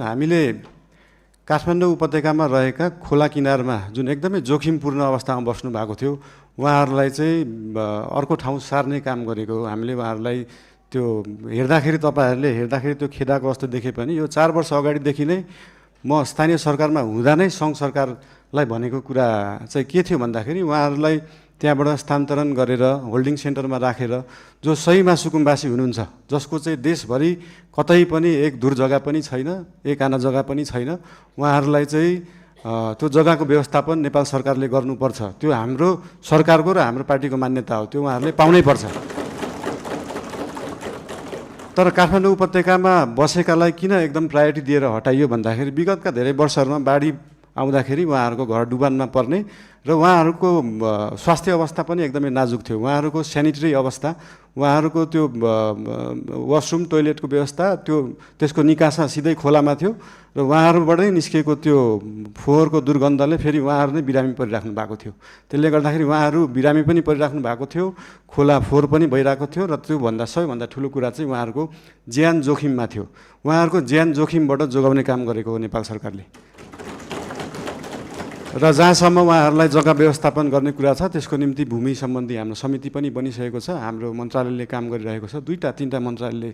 हामीले काठमाडौँ उपत्यकामा रहेका खोला किनारमा जुन एकदमै जोखिमपूर्ण अवस्थामा बस्नु भएको थियो उहाँहरूलाई चाहिँ अर्को ठाउँ सार्ने काम गरेको हो। हामीले उहाँहरूलाई त्यो हेर्दाखेरि त्यो खेदाको अवस्था देखे पनि यो 4 वर्ष अगाडिदेखि नै म स्थानीय सरकारमा हुँदा नै सङ्घ सरकारलाई भनेको कुरा चाहिँ के थियो भन्दाखेरि उहाँहरूलाई त्यहाँबाट स्थानान्तरण गरेर होल्डिङ सेन्टरमा राखेर जो सही मासुकुम्बासी हुनुहुन्छ, जसको चाहिँ देशभरि कतै पनि एक दूर जग्गा पनि छैन, एक आना जग्गा पनि छैन, उहाँहरूलाई चाहिँ त्यो जग्गाको व्यवस्थापन नेपाल सरकारले गर्नुपर्छ। त्यो हाम्रो सरकारको र हाम्रो पार्टीको मान्यता हो, त्यो उहाँहरूले पाउनै पर्छ। तर काठमाडौँ उपत्यकामा बसेकालाई किन एकदम प्रायोरिटी दिएर हटाइयो भन्दाखेरि विगतका धेरै वर्षहरूमा बाढी आउँदाखेरि उहाँहरूको घर डुबानमा पर्ने र उहाँहरूको स्वास्थ्य अवस्था पनि एकदमै नाजुक थियो। उहाँहरूको सेनिटरी अवस्था, उहाँहरूको त्यो वासरुम टोइलेटको व्यवस्था त्यसको निकासा सिधै खोलामा थियो र उहाँहरूबाटै निस्केको त्यो फोहोरको दुर्गन्धले फेरि उहाँहरू नै बिरामी परिराख्नु भएको थियो। त्यसले गर्दाखेरि उहाँहरू बिरामी पनि परिराख्नु भएको थियो, खोला फोहोर पनि भइरहेको थियो र त्योभन्दा सबैभन्दा ठुलो कुरा चाहिँ उहाँहरूको ज्यान जोखिममा थियो। उहाँहरूको ज्यान जोखिमबाट जोगाउने काम गरेको हो नेपाल सरकारले। र जहाँसम्म उहाँहरूलाई जग्गा व्यवस्थापन गर्ने कुरा छ त्यसको निम्ति भूमि सम्बन्धी हाम्रो समिति पनि बनिसकेको छ। हाम्रो मन्त्रालयले काम गरिरहेको छ, 2-3टा मन्त्रालयले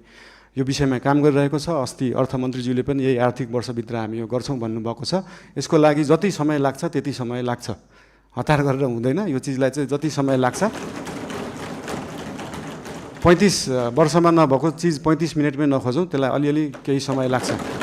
यो विषयमा काम गरिरहेको छ। अस्ति अर्थमन्त्रीज्यूले पनि यही आर्थिक वर्षभित्र हामी यो गर्छौँ भन्नुभएको छ। यसको लागि जति समय लाग्छ त्यति समय लाग्छ, हतार गरेर हुँदैन। यो चिजलाई चाहिँ जति समय लाग्छ, 35 वर्षमा नभएको चिज 35 मिनटमै नखोजौँ, त्यसलाई अलिअलि केही समय लाग्छ।